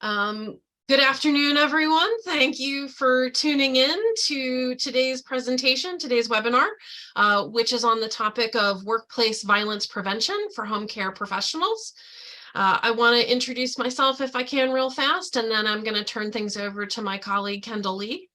Um, Good afternoon, everyone. Thank you for tuning in to today's presentation, today's webinar, which is on the topic of workplace violence prevention for home care professionals. I want to introduce myself if I can real fast, and then I'm going to turn things over to my colleague, Kendall Lee.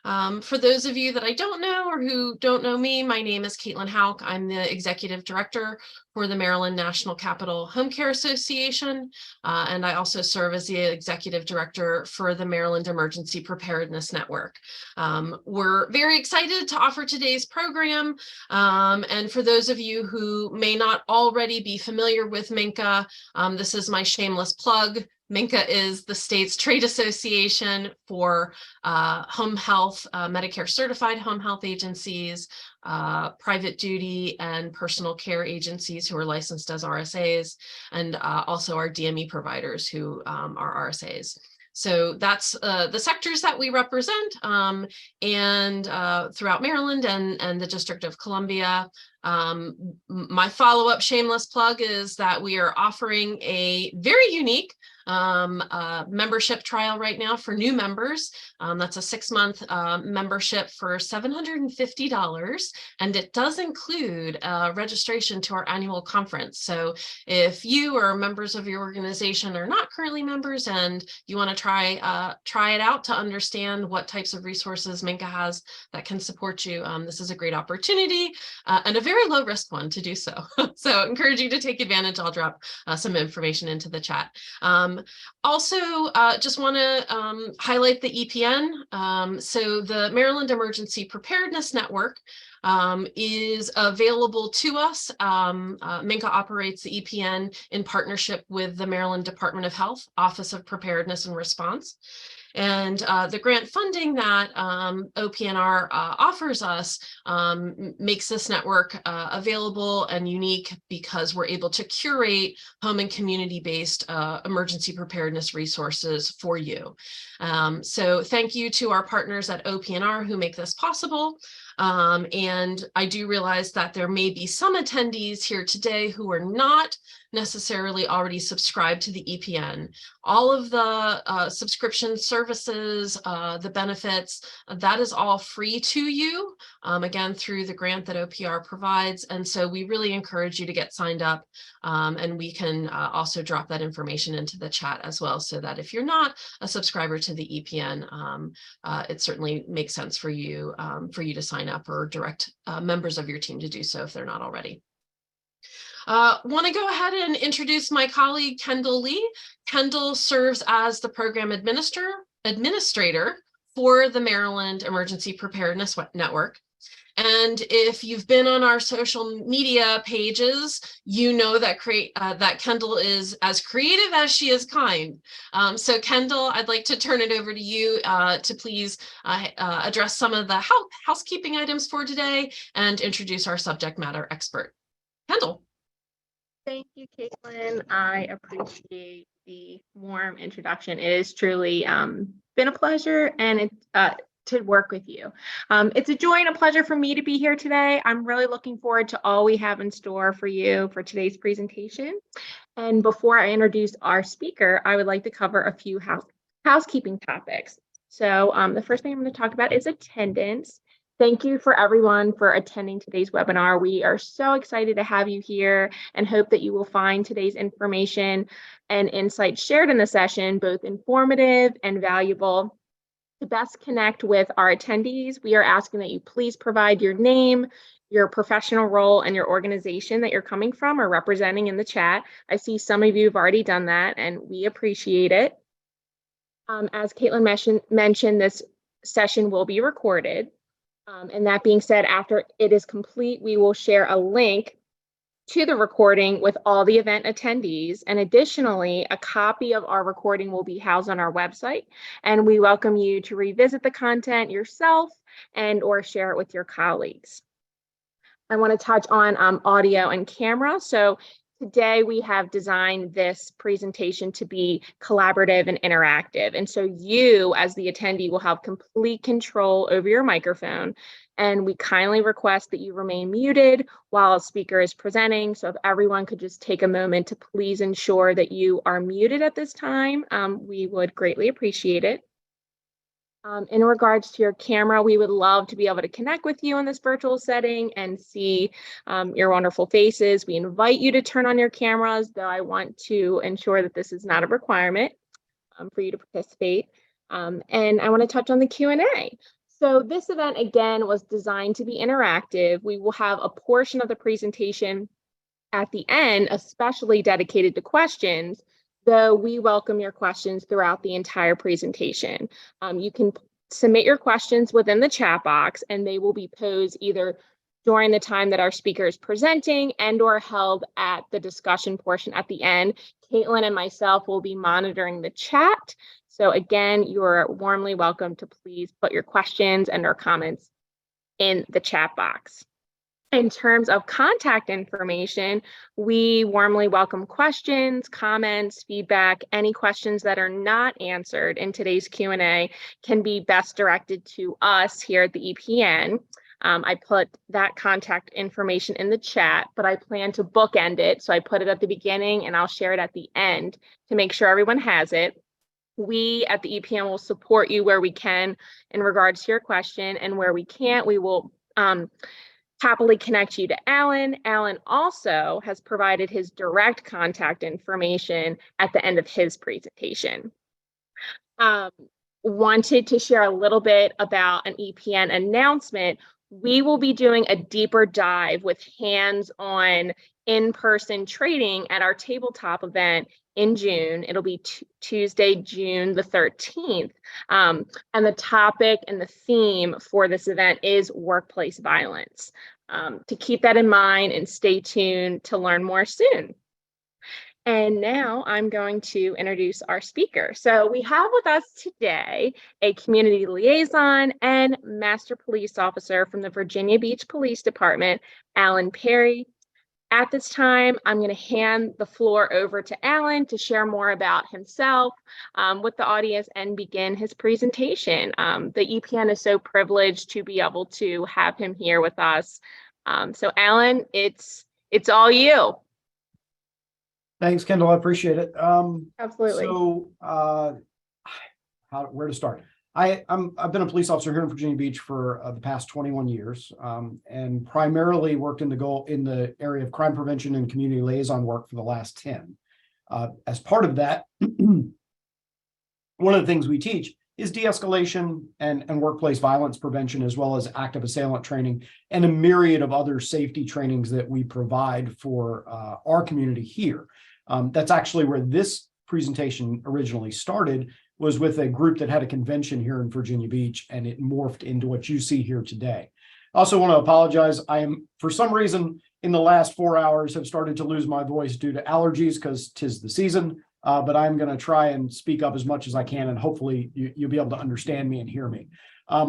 For those of you that I don't know or who don't know me, my name is Caitlin Hauk. I'm the Executive Director for the Maryland National Capital Home Care Association, and I also serve as the Executive Director for the Maryland Emergency Preparedness Network. We're very excited to offer today's program, and for those of you who may not already be familiar with MINCA, this is my shameless plug. MINCA is the state's trade association for home health, Medicare certified home health agencies, private duty and personal care agencies who are licensed as RSAs, and also our DME providers who are RSAs. So that's the sectors that we represent, and throughout Maryland and the District of Columbia. My follow-up shameless plug is that we are offering a very unique membership trial right now for new members. That's a 6-month membership for $750, and it does include registration to our annual conference. So if you or members of your organization are not currently members and you want to try it out to understand what types of resources MINCA has that can support you, this is a great opportunity and a very low risk one to do so. So I encourage you to take advantage. I'll drop some information into the chat. Also, just want to highlight the EPN. So the Maryland Emergency Preparedness Network is available to us. MINCA operates the EPN in partnership with the Maryland Department of Health, Office of Preparedness and Response. And the grant funding that OPNR offers us makes this network available and unique because we're able to curate home and community-based emergency preparedness resources for you. So thank you to our partners at OPNR who make this possible. And I do realize that there may be some attendees here today who are not necessarily already subscribed to the EPN. All of the subscription services, the benefits, that is all free to you, again, through the grant that OPR provides. And so we really encourage you to get signed up, and we can also drop that information into the chat as well, so that if you're not a subscriber to the EPN, it certainly makes sense for you to sign up or direct members of your team to do so if they're not already. Want to go ahead and introduce my colleague, Kendall Lee. Kendall serves as the program administrator for the Maryland Emergency Preparedness Network. And if you've been on our social media pages, you know that Kendall is as creative as she is kind. So Kendall, I'd like to turn it over to you to please address some of the housekeeping items for today and introduce our subject matter expert. Kendall. Thank you, Caitlin. I appreciate the warm introduction. It has truly been a pleasure and to work with you. It's a joy and a pleasure for me to be here today. I'm really looking forward to all we have in store for you for today's presentation. And before I introduce our speaker, I would like to cover a few housekeeping topics. So the first thing I'm going to talk about is attendance. Thank you for everyone for attending today's webinar. We are so excited to have you here and hope that you will find today's information and insights shared in the session both informative and valuable. To best connect with our attendees, we are asking that you please provide your name, your professional role, and your organization that you're coming from or representing in the chat. I see some of you have already done that, and we appreciate it. As Caitlin mentioned, this session will be recorded. And that being said, after it is complete, we will share a link to the recording with all the event attendees. And additionally, a copy of our recording will be housed on our website. And we welcome you to revisit the content yourself and or share it with your colleagues. I want to touch on audio and camera. So today we have designed this presentation to be collaborative and interactive. And so you, as the attendee, will have complete control over your microphone. And we kindly request that you remain muted while a speaker is presenting. So if everyone could just take a moment to please ensure that you are muted at this time, we would greatly appreciate it. In regards to your camera, we would love to be able to connect with you in this virtual setting and see your wonderful faces. We invite you to turn on your cameras, though I want to ensure that this is not a requirement for you to participate. And I want to touch on the Q&A. So this event, again, was designed to be interactive. We will have a portion of the presentation at the end, especially dedicated to questions, though we welcome your questions throughout the entire presentation. You can submit your questions within the chat box, and they will be posed either during the time that our speaker is presenting and or held at the discussion portion at the end. Caitlin and myself will be monitoring the chat. So again, you're warmly welcome to please put your questions and or comments in the chat box. In terms of contact information, we warmly welcome questions, comments, feedback. Any questions that are not answered in today's Q&A can be best directed to us here at the EPN. I put that contact information in the chat, but I plan to bookend it. So I put it at the beginning and I'll share it at the end to make sure everyone has it. We at the EPN will support you where we can in regards to your question, and where we can't, we will happily connect you to Alan. Alan also has provided his direct contact information at the end of his presentation. Wanted to share a little bit about an EPN announcement. We will be doing a deeper dive with hands-on in-person training at our tabletop event in June. It'll be Tuesday, June the 13th. And the topic and the theme for this event is workplace violence. To keep that in mind and stay tuned to learn more soon. And now I'm going to introduce our speaker. So we have with us today a community liaison and master police officer from the Virginia Beach Police Department, Alan Perry. At this time, I'm going to hand the floor over to Alan to share more about himself with the audience and begin his presentation. The EPN is so privileged to be able to have him here with us. So Alan, it's all you. Thanks, Kendall. I appreciate it. Absolutely. So, where to start? I've been a police officer here in Virginia Beach for the past 21 years, and primarily worked in the area of crime prevention and community liaison work for the last 10. As part of that, one of the things we teach is de-escalation and workplace violence prevention, as well as active assailant training and a myriad of other safety trainings that we provide for our community here. That's actually where this presentation originally started, was with a group that had a convention here in Virginia Beach, and it morphed into what you see here today. I also want to apologize. I am, for some reason, in the last 4 hours, have started to lose my voice due to allergies because 'tis the season. But I'm going to try and speak up as much as I can, and hopefully you'll be able to understand me and hear me. I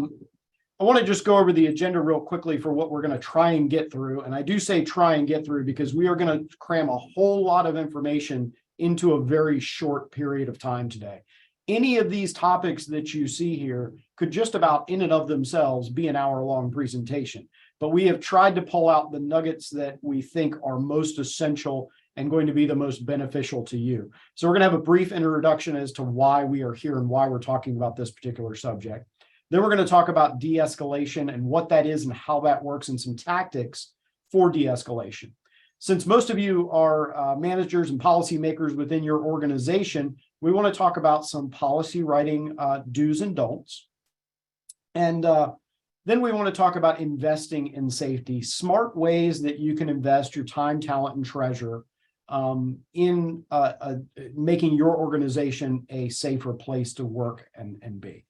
want to just go over the agenda real quickly for what we're going to try and get through. And I do say try and get through because we are going to cram a whole lot of information into a very short period of time today. Any of these topics that you see here could just about in and of themselves be an hour-long presentation. But we have tried to pull out the nuggets that we think are most essential and going to be the most beneficial to you. So we're going to have a brief introduction as to why we are here and why we're talking about this particular subject. Then we're going to talk about de-escalation and what that is and how that works, and some tactics for de-escalation. Since most of you are managers and policymakers within your organization, we want to talk about some policy writing do's and don'ts. And then we want to talk about investing in safety, smart ways that you can invest your time, talent, and treasure in making your organization a safer place to work and be.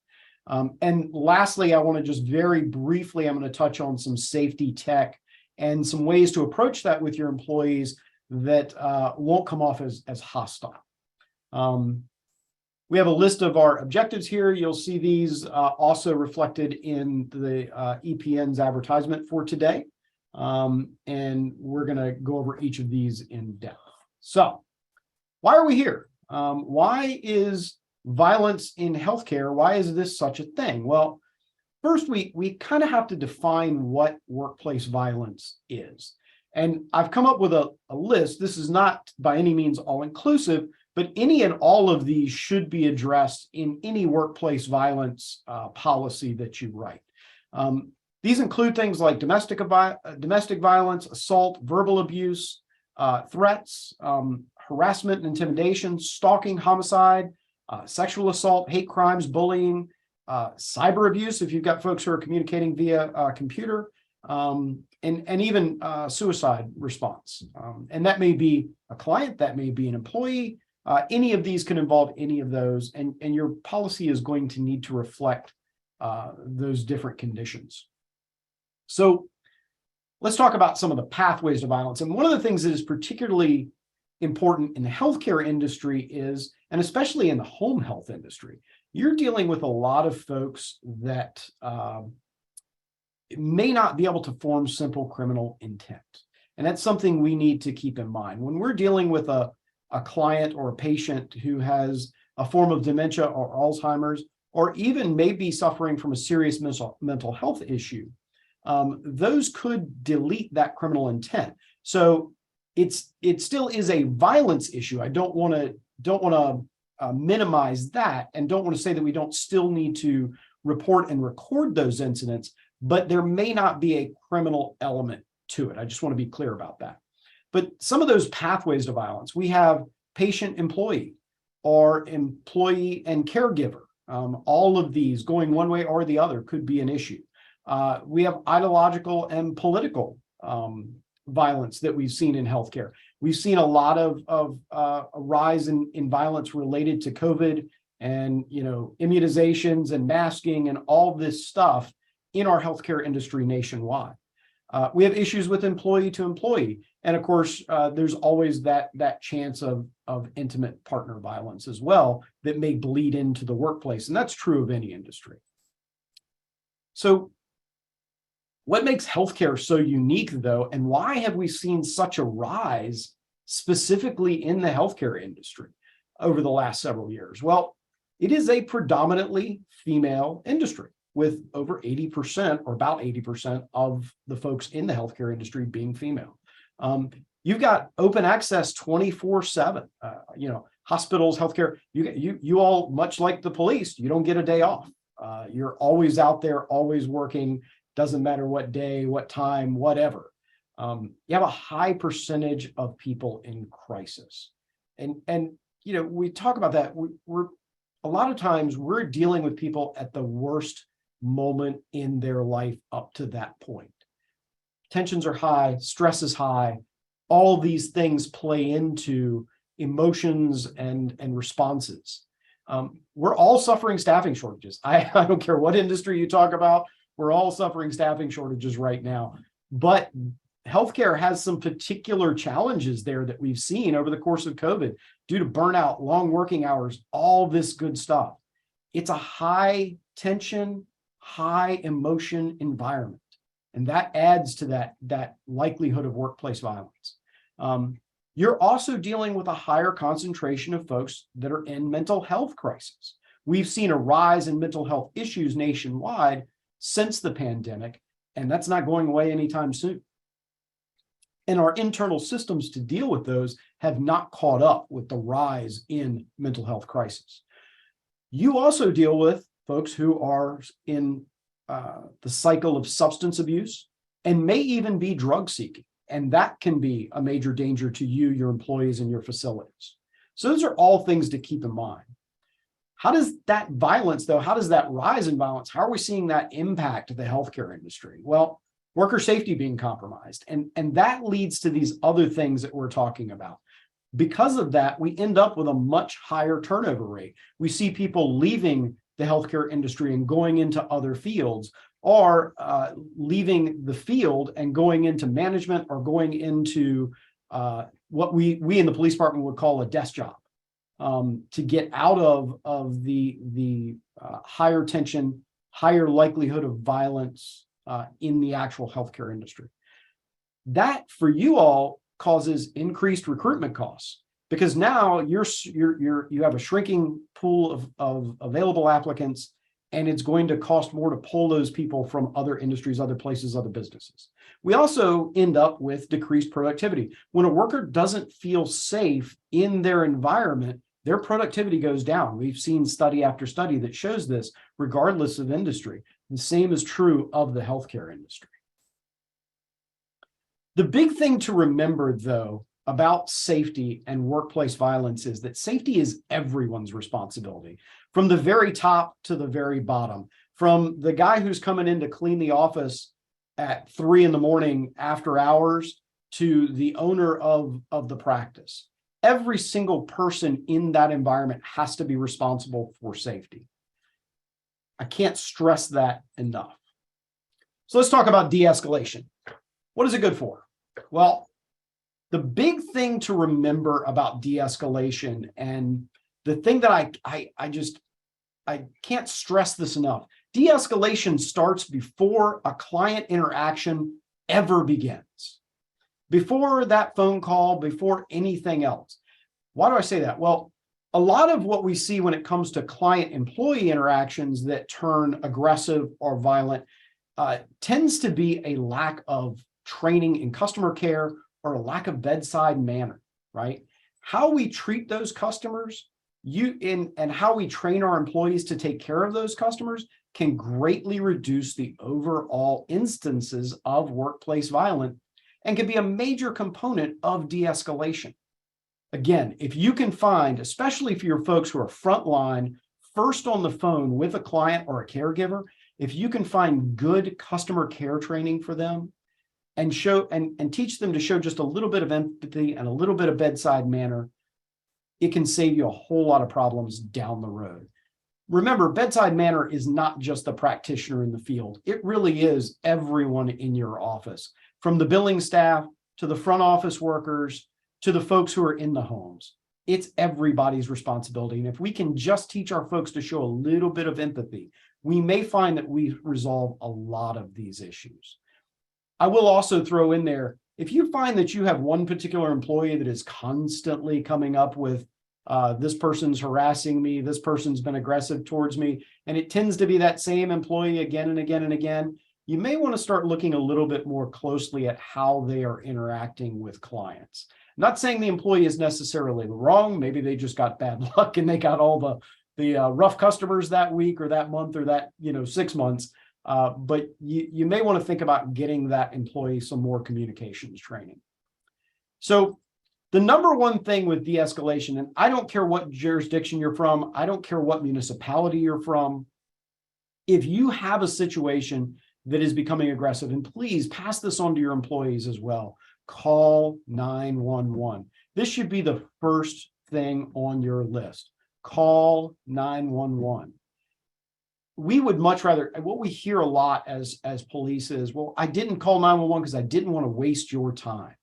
And lastly, I want to just very briefly, I'm going to touch on some safety tech and some ways to approach that with your employees that won't come off as hostile. We have a list of our objectives here. You'll see these also reflected in the EPN's advertisement for today. And we're going to go over each of these in depth. So why are we here? Why is violence in healthcare? Why is this such a thing? Well, first, we kind of have to define what workplace violence is. And I've come up with a list. This is not by any means all inclusive, but any and all of these should be addressed in any workplace violence policy that you write. These include things like domestic violence, assault, verbal abuse, threats, harassment and intimidation, stalking, homicide, sexual assault, hate crimes, bullying, cyber abuse, if you've got folks who are communicating via computer, and even suicide response. And that may be a client, that may be an employee. Any of these can involve any of those, and your policy is going to need to reflect those different conditions. So let's talk about some of the pathways to violence. And one of the things that is particularly important in the healthcare industry is, and especially in the home health industry, you're dealing with a lot of folks that may not be able to form simple criminal intent. And that's something we need to keep in mind. When we're dealing with a client or a patient who has a form of dementia or Alzheimer's, or even may be suffering from a serious mental health issue, those could delete that criminal intent. So it still is a violence issue. I don't want to minimize that, and don't want to say that we don't still need to report and record those incidents, but there may not be a criminal element to it. I just want to be clear about that. But some of those pathways to violence, we have patient-employee or employee and caregiver. All of these going one way or the other could be an issue. We have ideological and political violence that we've seen in healthcare. We've seen a lot of a rise in violence related to COVID and immunizations and masking and all this stuff in our healthcare industry nationwide. We have issues with employee to employee, and of course, there's always that chance of intimate partner violence as well that may bleed into the workplace, and that's true of any industry. So, what makes healthcare so unique, though, and why have we seen such a rise specifically in the healthcare industry over the last several years? Well, it is a predominantly female industry, with over 80% or about 80% of the folks in the healthcare industry being female. You've got open access 24/7. Hospitals, healthcare. You all, much like the police, you don't get a day off. You're always out there, always working. Doesn't matter what day, what time, whatever. You have a high percentage of people in crisis, and we talk about that. We're a lot of times we're dealing with people at the worst moment in their life up to that point. Tensions are high, stress is high. All these things play into emotions and responses. We're all suffering staffing shortages. I don't care what industry you talk about. We're all suffering staffing shortages right now. But healthcare has some particular challenges there that we've seen over the course of COVID due to burnout, long working hours, all this good stuff. It's a high tension, high emotion environment. And that adds to that likelihood of workplace violence. You're also dealing with a higher concentration of folks that are in mental health crisis. We've seen a rise in mental health issues nationwide since the pandemic, and that's not going away anytime soon. And our internal systems to deal with those have not caught up with the rise in mental health crisis. You also deal with folks who are in the cycle of substance abuse and may even be drug seeking. And that can be a major danger to you, your employees, and your facilities. So those are all things to keep in mind. How does that violence, though, how does that rise in violence? How are we seeing that impact the healthcare industry? Well, worker safety being compromised. And that leads to these other things that we're talking about. Because of that, we end up with a much higher turnover rate. We see people leaving the healthcare industry and going into other fields, or leaving the field and going into management or going into what we in the police department would call a desk job, to get out of the higher tension, higher likelihood of violence in the actual healthcare industry. That, for you all, causes increased recruitment costs, because now you have a shrinking pool of available applicants, and it's going to cost more to pull those people from other industries, other places, other businesses. We also end up with decreased productivity. When a worker doesn't feel safe in their environment, their productivity goes down. We've seen study after study that shows this, regardless of industry. The same is true of the healthcare industry. The big thing to remember, though, about safety and workplace violence is that safety is everyone's responsibility, from the very top to the very bottom, from the guy who's coming in to clean the office at 3 a.m. after hours to the owner of the practice. Every single person in that environment has to be responsible for safety. I can't stress that enough. So let's talk about de-escalation. What is it good for? Well, the big thing to remember about de-escalation, and the thing that I can't stress this enough, de-escalation starts before a client interaction ever begins. Before that phone call, before anything else. Why do I say that? Well, a lot of what we see when it comes to client-employee interactions that turn aggressive or violent tends to be a lack of training in customer care or a lack of bedside manner, right? How we treat those customers and how we train our employees to take care of those customers can greatly reduce the overall instances of workplace violence and can be a major component of de-escalation. Again, if you can find, especially for your folks who are frontline, first on the phone with a client or a caregiver, if you can find good customer care training for them and show and teach them to show just a little bit of empathy and a little bit of bedside manner, it can save you a whole lot of problems down the road. Remember, bedside manner is not just the practitioner in the field. It really is everyone in your office, from the billing staff to the front office workers to the folks who are in the homes. It's everybody's responsibility. And if we can just teach our folks to show a little bit of empathy, we may find that we resolve a lot of these issues. I will also throw in there, if you find that you have one particular employee that is constantly coming up with, this person's harassing me, this person's been aggressive towards me, and it tends to be that same employee again and again and again, you may want to start looking a little bit more closely at how they are interacting with clients. I'm not saying the employee is necessarily wrong. Maybe they just got bad luck and they got all the rough customers that week or that month or that 6 months. But you may want to think about getting that employee some more communications training. So the number one thing with de-escalation, and I don't care what jurisdiction you're from, I don't care what municipality you're from, if you have a situation that is becoming aggressive, and please pass this on to your employees as well, call 911. This should be the first thing on your list. Call 911. We would much rather, what we hear a lot as police is, well, I didn't call 911 because I didn't want to waste your time.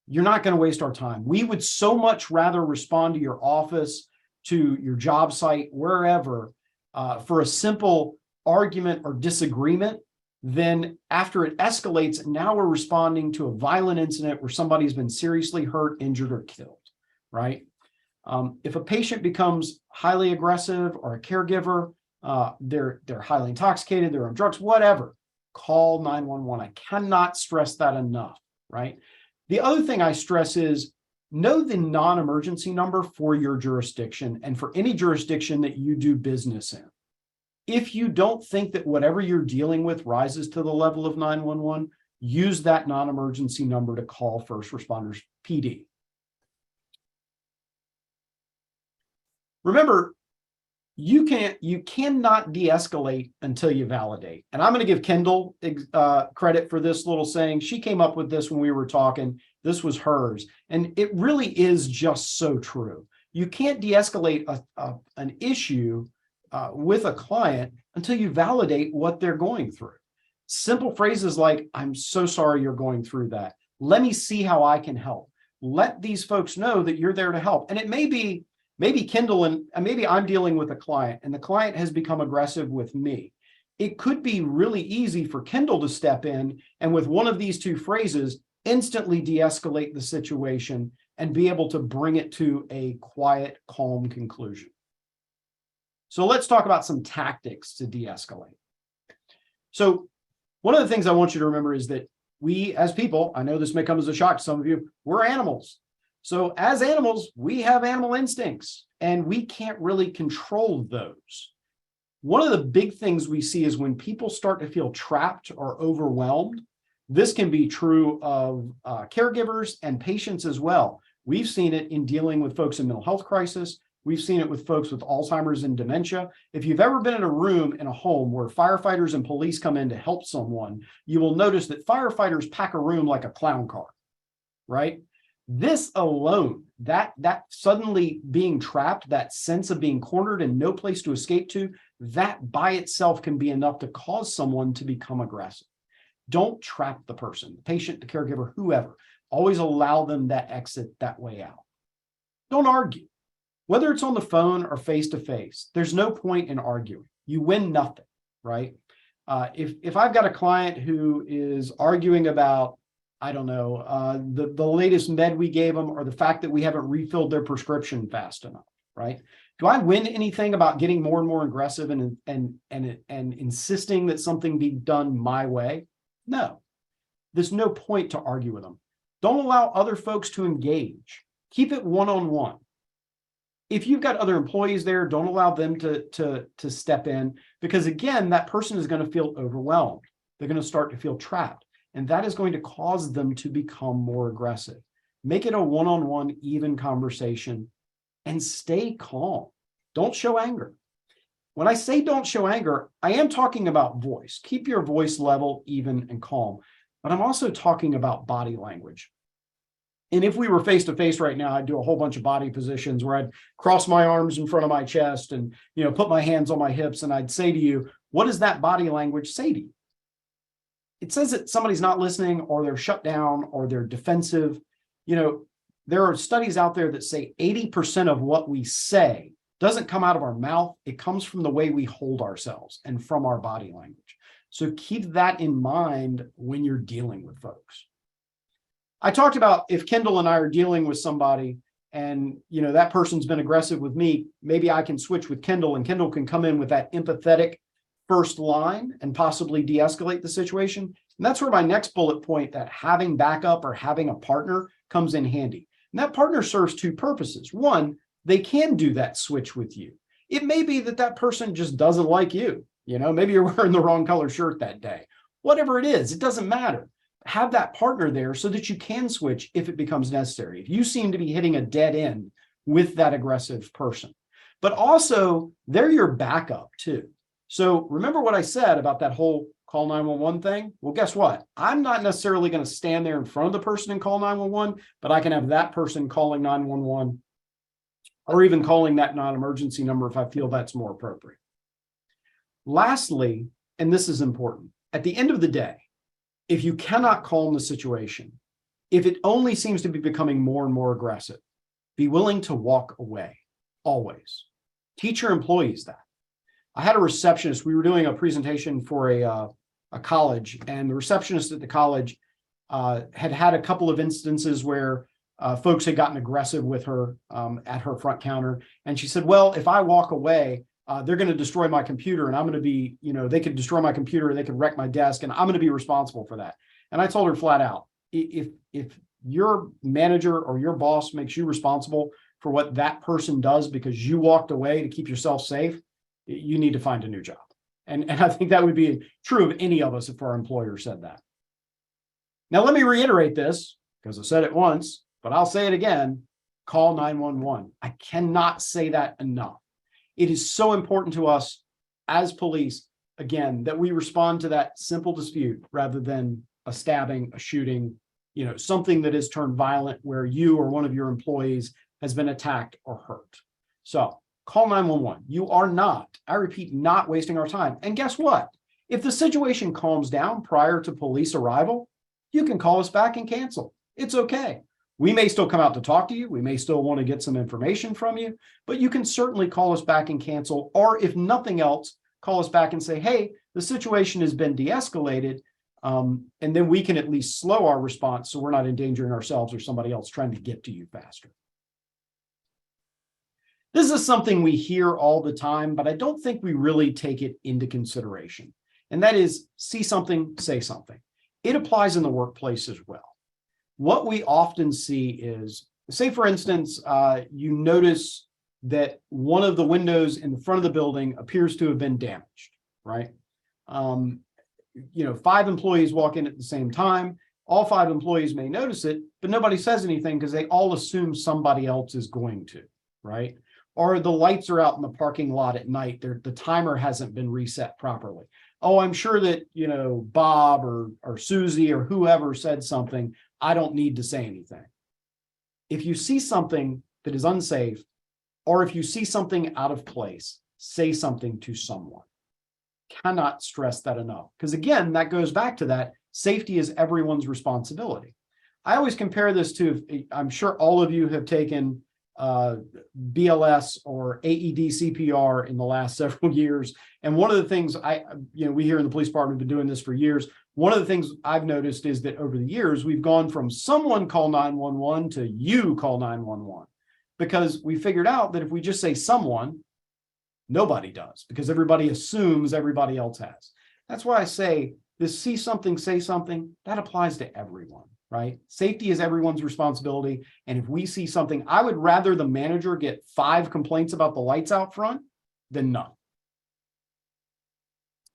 You're not going to waste our time. We would so much rather respond to your office, to your job site, wherever, for a simple argument or disagreement, then after it escalates, now we're responding to a violent incident where somebody's been seriously hurt, injured, or killed, right? If a patient becomes highly aggressive or a caregiver, they're highly intoxicated, they're on drugs, whatever, call 911. I cannot stress that enough, right? The other thing I stress is know the non-emergency number for your jurisdiction and for any jurisdiction that you do business in. If you don't think that whatever you're dealing with rises to the level of 911, use that non-emergency number to call first responders PD. Remember, you cannot de-escalate until you validate. And I'm going to give Kendall credit for this little saying. She came up with this when we were talking. This was hers. And it really is just so true. You can't de-escalate an issue with a client until you validate what they're going through. Simple phrases like, I'm so sorry you're going through that. Let me see how I can help. Let these folks know that you're there to help. And it may be, maybe Kendall and maybe I'm dealing with a client and the client has become aggressive with me. It could be really easy for Kendall to step in and with one of these two phrases, instantly de-escalate the situation and be able to bring it to a quiet, calm conclusion. So let's talk about some tactics to de-escalate. So one of the things I want you to remember is that we as people, I know this may come as a shock to some of you, we're animals. So as animals, we have animal instincts and we can't really control those. One of the big things we see is when people start to feel trapped or overwhelmed. This can be true of caregivers and patients as well. We've seen it in dealing with folks in mental health crisis. We've seen it with folks with Alzheimer's and dementia. If you've ever been in a room in a home where firefighters and police come in to help someone, you will notice that firefighters pack a room like a clown car, right? This alone, that suddenly being trapped, that sense of being cornered and no place to escape to, that by itself can be enough to cause someone to become aggressive. Don't trap the person, the patient, the caregiver, whoever. Always allow them that exit, that way out. Don't argue. Whether it's on the phone or face-to-face, there's no point in arguing. You win nothing, right? If I've got a client who is arguing about, I don't know, the latest med we gave them or the fact that we haven't refilled their prescription fast enough, right? Do I win anything about getting more and more aggressive and insisting that something be done my way? No, there's no point to argue with them. Don't allow other folks to engage. Keep it one-on-one. If you've got other employees there, don't allow them to step in, because again, that person is going to feel overwhelmed. They're going to start to feel trapped, and that is going to cause them to become more aggressive. Make it a one-on-one, even conversation and stay calm. Don't show anger. When I say don't show anger, I am talking about voice. Keep your voice level, even, and calm. But I'm also talking about body language. And if we were face to face right now, I'd do a whole bunch of body positions where I'd cross my arms in front of my chest and, put my hands on my hips. And I'd say to you, what does that body language say to you? It says that somebody's not listening, or they're shut down, or they're defensive. There are studies out there that say 80% of what we say doesn't come out of our mouth. It comes from the way we hold ourselves and from our body language. So keep that in mind when you're dealing with folks. I talked about if Kendall and I are dealing with somebody and, that person's been aggressive with me, maybe I can switch with Kendall and Kendall can come in with that empathetic first line and possibly de-escalate the situation. And that's where my next bullet point, that having backup or having a partner, comes in handy. And that partner serves two purposes. One, they can do that switch with you. It may be that person just doesn't like you. Maybe you're wearing the wrong color shirt that day. Whatever it is, it doesn't matter. Have that partner there so that you can switch if it becomes necessary. If you seem to be hitting a dead end with that aggressive person. But also, they're your backup too. So remember what I said about that whole call 911 thing? Well, guess what? I'm not necessarily going to stand there in front of the person and call 911, but I can have that person calling 911 or even calling that non-emergency number if I feel that's more appropriate. Lastly, and this is important, at the end of the day, if you cannot calm the situation, if it only seems to be becoming more and more aggressive, be willing to walk away, always. Teach your employees that. I had a receptionist, we were doing a presentation for a college, and the receptionist at the college had a couple of instances where folks had gotten aggressive with her at her front counter. And she said, well, if I walk away, they're going to destroy my computer, and I'm going to be, they could destroy my computer, or they could wreck my desk, and I'm going to be responsible for that. And I told her flat out, if your manager or your boss makes you responsible for what that person does because you walked away to keep yourself safe, you need to find a new job. And I think that would be true of any of us if our employer said that. Now, let me reiterate this, because I said it once, but I'll say it again. Call 911. I cannot say that enough. It is so important to us as police, again, that we respond to that simple dispute rather than a stabbing, a shooting, something that has turned violent where you or one of your employees has been attacked or hurt. So call 911. You are not, I repeat, not wasting our time. And guess what? If the situation calms down prior to police arrival, you can call us back and cancel. It's okay. We may still come out to talk to you. We may still want to get some information from you, but you can certainly call us back and cancel. Or if nothing else, call us back and say, hey, the situation has been de-escalated. And then we can at least slow our response so we're not endangering ourselves or somebody else trying to get to you faster. This is something we hear all the time, but I don't think we really take it into consideration. And that is, see something, say something. It applies in the workplace as well. What we often see is, say for instance, you notice that one of the windows in the front of the building appears to have been damaged, right? 5 employees walk in at the same time. All 5 employees may notice it, but nobody says anything because they all assume somebody else is going to, right? Or the lights are out in the parking lot at night. The timer hasn't been reset properly. Oh, I'm sure that, Bob or Susie or whoever said something. I don't need to say anything. If you see something that is unsafe, or if you see something out of place, say something to someone. Cannot stress that enough. Because again, that goes back to that safety is everyone's responsibility. I always compare this to, I'm sure all of you have taken BLS or AED CPR in the last several years. And one of the things we here in the police department have been doing this for years. One of the things I've noticed is that over the years, we've gone from someone call 911 to you call 911, because we figured out that if we just say someone, nobody does, because everybody assumes everybody else has. That's why I say this see something, say something, that applies to everyone, right? Safety is everyone's responsibility. And if we see something, I would rather the manager get 5 complaints about the lights out front than none.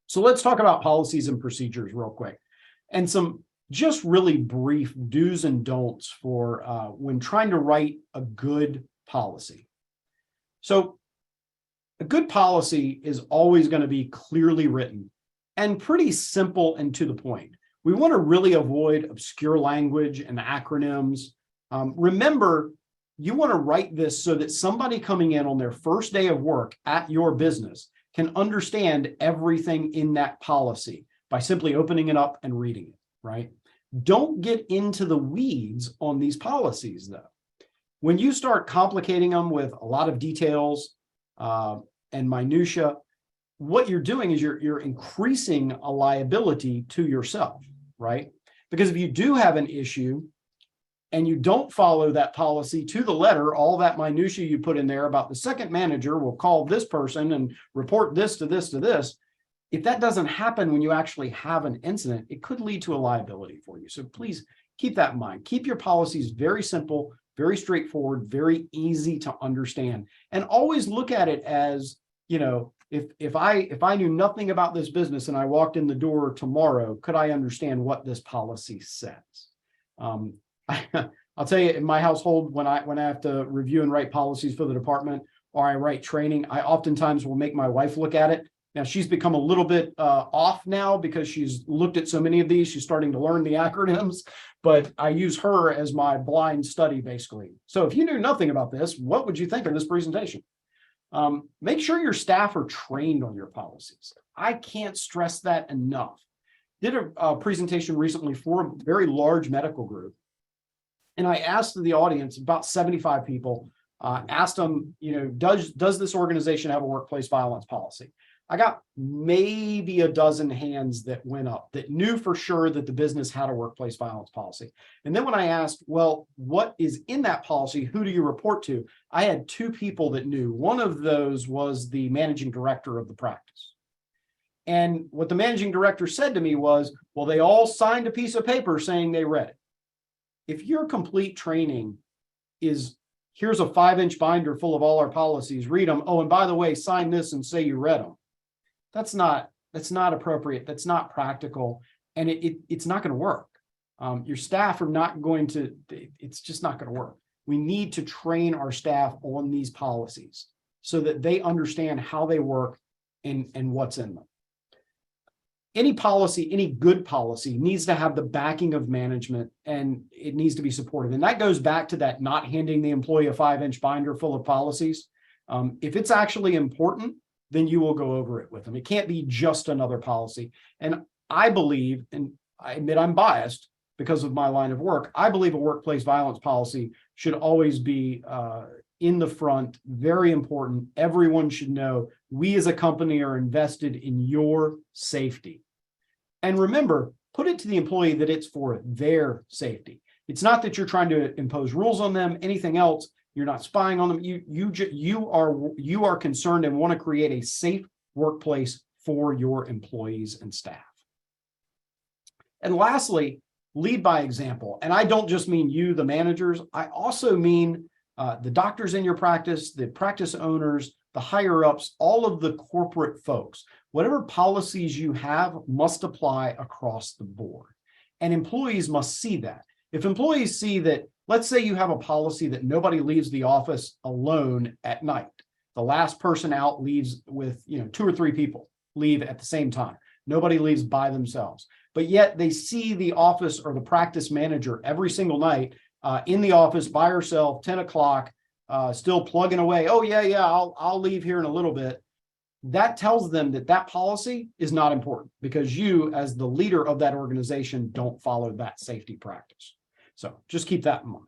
So let's talk about policies and procedures real quick, and some just really brief do's and don'ts for when trying to write a good policy. So a good policy is always going to be clearly written and pretty simple and to the point. We want to really avoid obscure language and acronyms. Remember, you want to write this so that somebody coming in on their first day of work at your business can understand everything in that policy by simply opening it up and reading it, right? Don't get into the weeds on these policies, though. When you start complicating them with a lot of details and minutia, what you're doing is you're increasing a liability to yourself, right? Because if you do have an issue and you don't follow that policy to the letter, all that minutia you put in there about the second manager will call this person and report this to this to this. If that doesn't happen when you actually have an incident, it could lead to a liability for you. So please keep that in mind. Keep your policies very simple, very straightforward, very easy to understand, and always look at it as, if I knew nothing about this business and I walked in the door tomorrow, could I understand what this policy says? I'll tell you, in my household, when I have to review and write policies for the department, or I write training, I oftentimes will make my wife look at it. Now, she's become a little bit off now because she's looked at so many of these. She's starting to learn the acronyms, but I use her as my blind study, basically. So if you knew nothing about this, what would you think of this presentation? Make sure your staff are trained on your policies. I can't stress that enough. Did a presentation recently for a very large medical group. And I asked the audience, about 75 people, asked them, does this organization have a workplace violence policy? I got maybe a dozen hands that went up that knew for sure that the business had a workplace violence policy. And then when I asked, well, what is in that policy? Who do you report to? I had 2 people that knew. One of those was the managing director of the practice. And what the managing director said to me was, well, they all signed a piece of paper saying they read it. If your complete training is, here's a 5-inch binder full of all our policies, read them. Oh, and by the way, sign this and say you read them. That's not appropriate. That's not practical. And it's not going to work. Your staff are not going to, it's just not going to work. We need to train our staff on these policies so that they understand how they work and what's in them. Any policy, any good policy needs to have the backing of management, and it needs to be supported. And that goes back to that not handing the employee a 5-inch binder full of policies. If it's actually important, then you will go over it with them. It can't be just another policy. And I believe, and I admit I'm biased because of my line of work, I believe a workplace violence policy should always be in the front, very important. Everyone should know we as a company are invested in your safety. And remember, put it to the employee that it's for their safety. It's not that you're trying to impose rules on them, anything else. You're not spying on them. You are concerned and want to create a safe workplace for your employees and staff. And lastly, lead by example. And I don't just mean you, the managers. I also mean the doctors in your practice, the practice owners, the higher ups, all of the corporate folks. Whatever policies you have must apply across the board. And employees must see that. If employees see that, let's say you have a policy that nobody leaves the office alone at night. The last person out leaves with, 2 or 3 people leave at the same time. Nobody leaves by themselves. But yet they see the office or the practice manager every single night in the office by herself, 10 o'clock, still plugging away. Oh, yeah, I'll leave here in a little bit. That tells them that that policy is not important because you, as the leader of that organization, don't follow that safety practice. So just keep that in mind.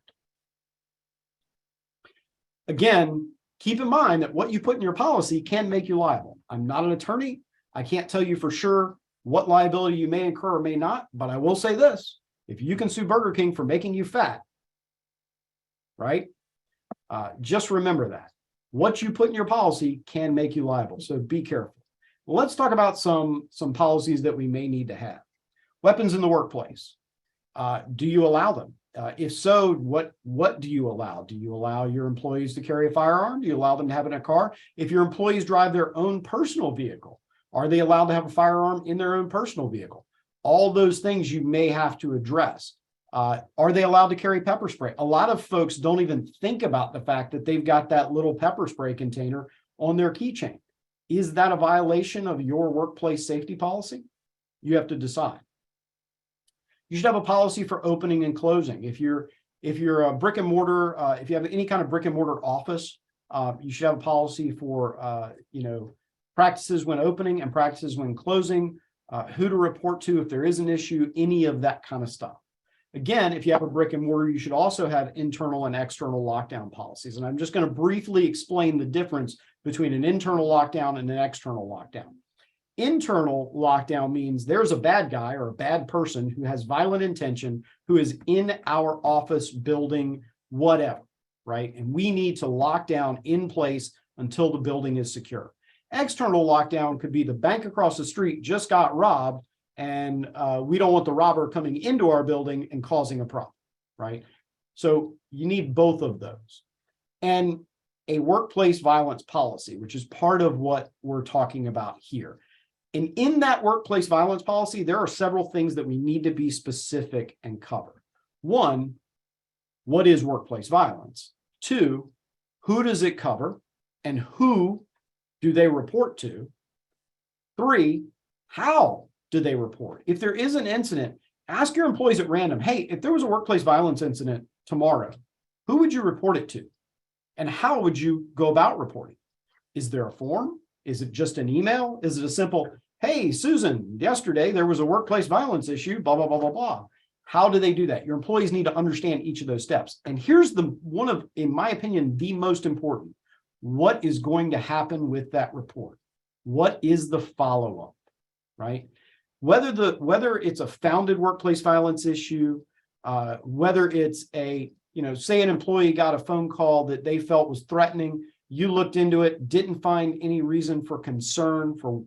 Again, keep in mind that what you put in your policy can make you liable. I'm not an attorney. I can't tell you for sure what liability you may incur or may not, but I will say this. If you can sue Burger King for making you fat, right? Just remember that. What you put in your policy can make you liable, so be careful. Well, let's talk about some policies that we may need to have. Weapons in the workplace. Do you allow them? If so, what do you allow? Do you allow your employees to carry a firearm? Do you allow them to have it in a car? If your employees drive their own personal vehicle, are they allowed to have a firearm in their own personal vehicle? All those things you may have to address. Are they allowed to carry pepper spray? A lot of folks don't even think about the fact that they've got that little pepper spray container on their keychain. Is that a violation of your workplace safety policy? You have to decide. You should have a policy for opening and closing. If you're a brick and mortar, if you have any kind of brick and mortar office, you should have a policy for practices when opening and practices when closing, who to report to if there is an issue, any of that kind of stuff. Again, if you have a brick and mortar, you should also have internal and external lockdown policies. And I'm just going to briefly explain the difference between an internal lockdown and an external lockdown. Internal lockdown means there's a bad guy or a bad person who has violent intention, who is in our office, building, whatever, right? And we need to lock down in place until the building is secure. External lockdown could be the bank across the street just got robbed, and we don't want the robber coming into our building and causing a problem, right? So you need both of those. And a workplace violence policy, which is part of what we're talking about here. And in that workplace violence policy, there are several things that we need to be specific and cover. 1, what is workplace violence? 2, who does it cover and who do they report to? 3, how do they report? If there is an incident, ask your employees at random, hey, if there was a workplace violence incident tomorrow, who would you report it to? And how would you go about reporting? Is there a form? Is it just an email? Is it a simple, hey, Susan, yesterday there was a workplace violence issue, blah, blah, blah, blah, blah. How do they do that? Your employees need to understand each of those steps. And here's one of, in my opinion, the most important. What is going to happen with that report? What is the follow-up, right? Whether it's a founded workplace violence issue, whether it's a, say an employee got a phone call that they felt was threatening, you looked into it, didn't find any reason for concern for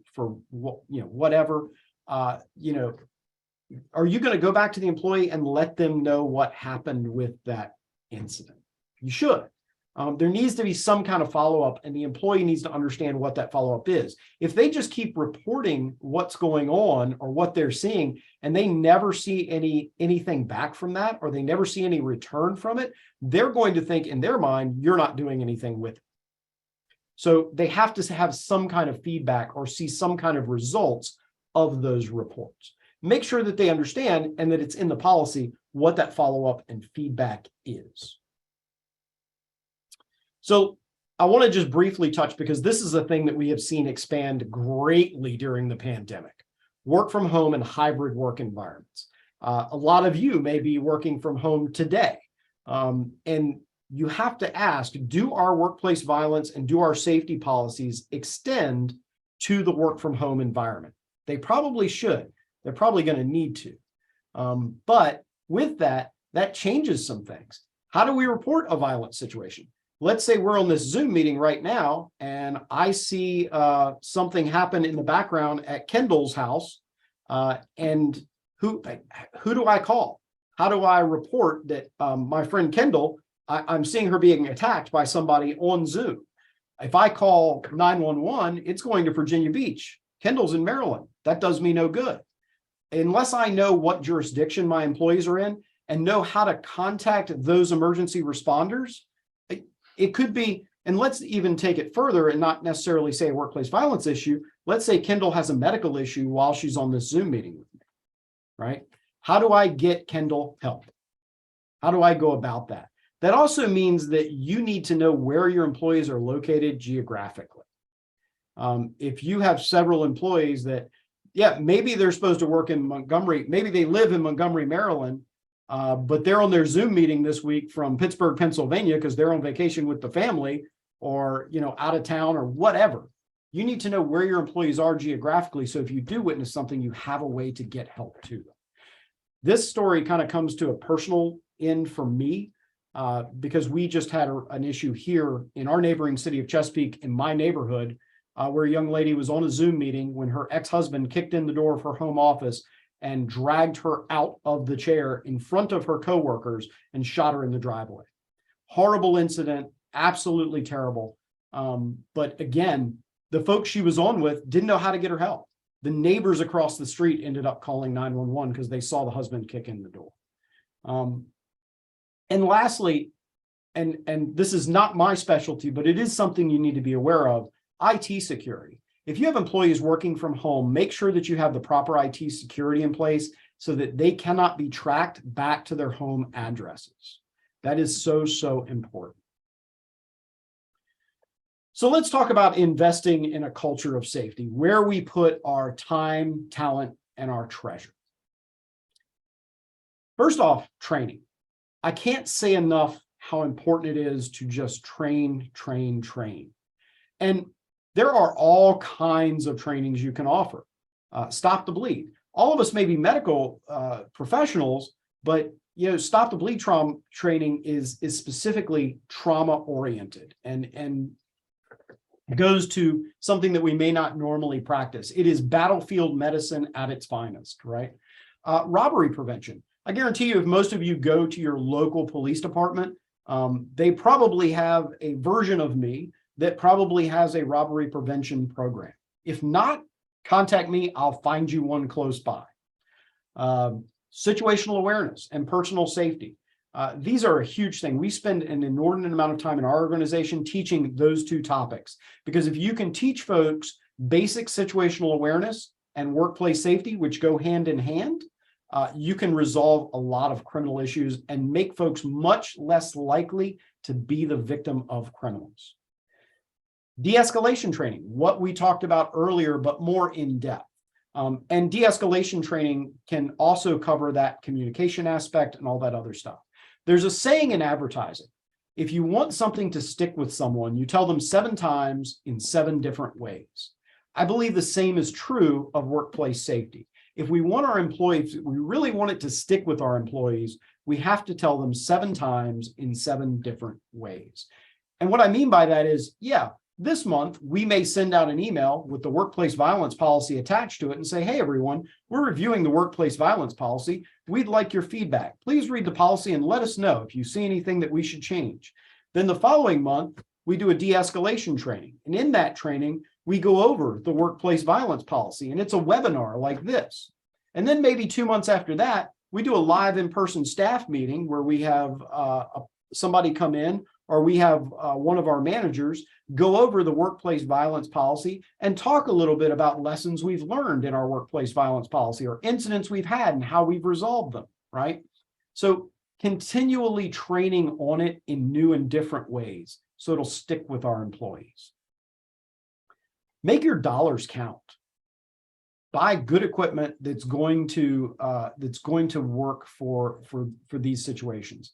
whatever, are you going to go back to the employee and let them know what happened with that incident? You should. There needs to be some kind of follow-up, and the employee needs to understand what that follow-up is. If they just keep reporting what's going on or what they're seeing, and they never see anything back from that, or they never see any return from it, they're going to think in their mind, you're not doing anything with it. So they have to have some kind of feedback or see some kind of results of those reports. Make sure that they understand and that it's in the policy what that follow-up and feedback is. So I want to just briefly touch, because this is a thing that we have seen expand greatly during the pandemic, work from home and hybrid work environments. A lot of you may be working from home today, and you have to ask, do our workplace violence and do our safety policies extend to the work from home environment? They probably should. They're probably going to need to. But with that, that changes some things. How do we report a violent situation? Let's say we're on this Zoom meeting right now, and I see something happen in the background at Kendall's house. And who do I call? How do I report that my friend Kendall, I'm seeing her being attacked by somebody on Zoom? If I call 911, it's going to Virginia Beach. Kendall's in Maryland. That does me no good. Unless I know what jurisdiction my employees are in and know how to contact those emergency responders, it could be, and let's even take it further and not necessarily say a workplace violence issue. Let's say Kendall has a medical issue while she's on this Zoom meeting with me, right? How do I get Kendall help? How do I go about that? That also means that you need to know where your employees are located geographically. If you have several employees that, yeah, maybe they're supposed to work in Montgomery, maybe they live in Montgomery, Maryland, but they're on their Zoom meeting this week from Pittsburgh, Pennsylvania, because they're on vacation with the family, or, you know, out of town or whatever. You need to know where your employees are geographically. So if you do witness something, you have a way to get help to them. This story kind of comes to a personal end for me, because we just had an issue here in our neighboring city of Chesapeake, in my neighborhood, where a young lady was on a Zoom meeting when her ex-husband kicked in the door of her home office and dragged her out of the chair in front of her coworkers and shot her in the driveway. Horrible incident, absolutely terrible. But again, the folks she was on with didn't know how to get her help. The neighbors across the street ended up calling 911 because they saw the husband kick in the door. And lastly, and this is not my specialty, but it is something you need to be aware of, IT security. If you have employees working from home, make sure that you have the proper IT security in place so that they cannot be tracked back to their home addresses. That is so, so important. So let's talk about investing in a culture of safety, where we put our time, talent, and our treasure. First off, training. I can't say enough how important it is to just train, train, train. And there are all kinds of trainings you can offer. Stop the bleed. All of us may be medical professionals, but you know, stop the bleed trauma training is specifically trauma oriented and goes to something that we may not normally practice. It is battlefield medicine at its finest, right? Robbery prevention. I guarantee you, if most of you go to your local police department, they probably have a version of me that probably has a robbery prevention program. If not, contact me, I'll find you one close by. Situational awareness and personal safety. These are a huge thing. We spend an inordinate amount of time in our organization teaching those two topics, because if you can teach folks basic situational awareness and workplace safety, which go hand in hand, you can resolve a lot of criminal issues and make folks much less likely to be the victim of criminals. De-escalation training, what we talked about earlier, but more in depth. And de-escalation training can also cover that communication aspect and all that other stuff. There's a saying in advertising: if you want something to stick with someone, you tell them 7 times in 7 different ways. I believe the same is true of workplace safety. If we want our employees, we really want it to stick with our employees, we have to tell them 7 times in 7 different ways. And what I mean by that is, yeah, this month, we may send out an email with the workplace violence policy attached to it and say, hey, everyone, we're reviewing the workplace violence policy. We'd like your feedback. Please read the policy and let us know if you see anything that we should change. Then the following month, we do a de-escalation training. And in that training, we go over the workplace violence policy, and it's a webinar like this. And then maybe 2 months after that, we do a live in-person staff meeting where we have somebody come in, or we have one of our managers go over the workplace violence policy and talk a little bit about lessons we've learned in our workplace violence policy or incidents we've had and how we've resolved them, right? So continually training on it in new and different ways so it'll stick with our employees. Make your dollars count. Buy good equipment that's going to work for these situations.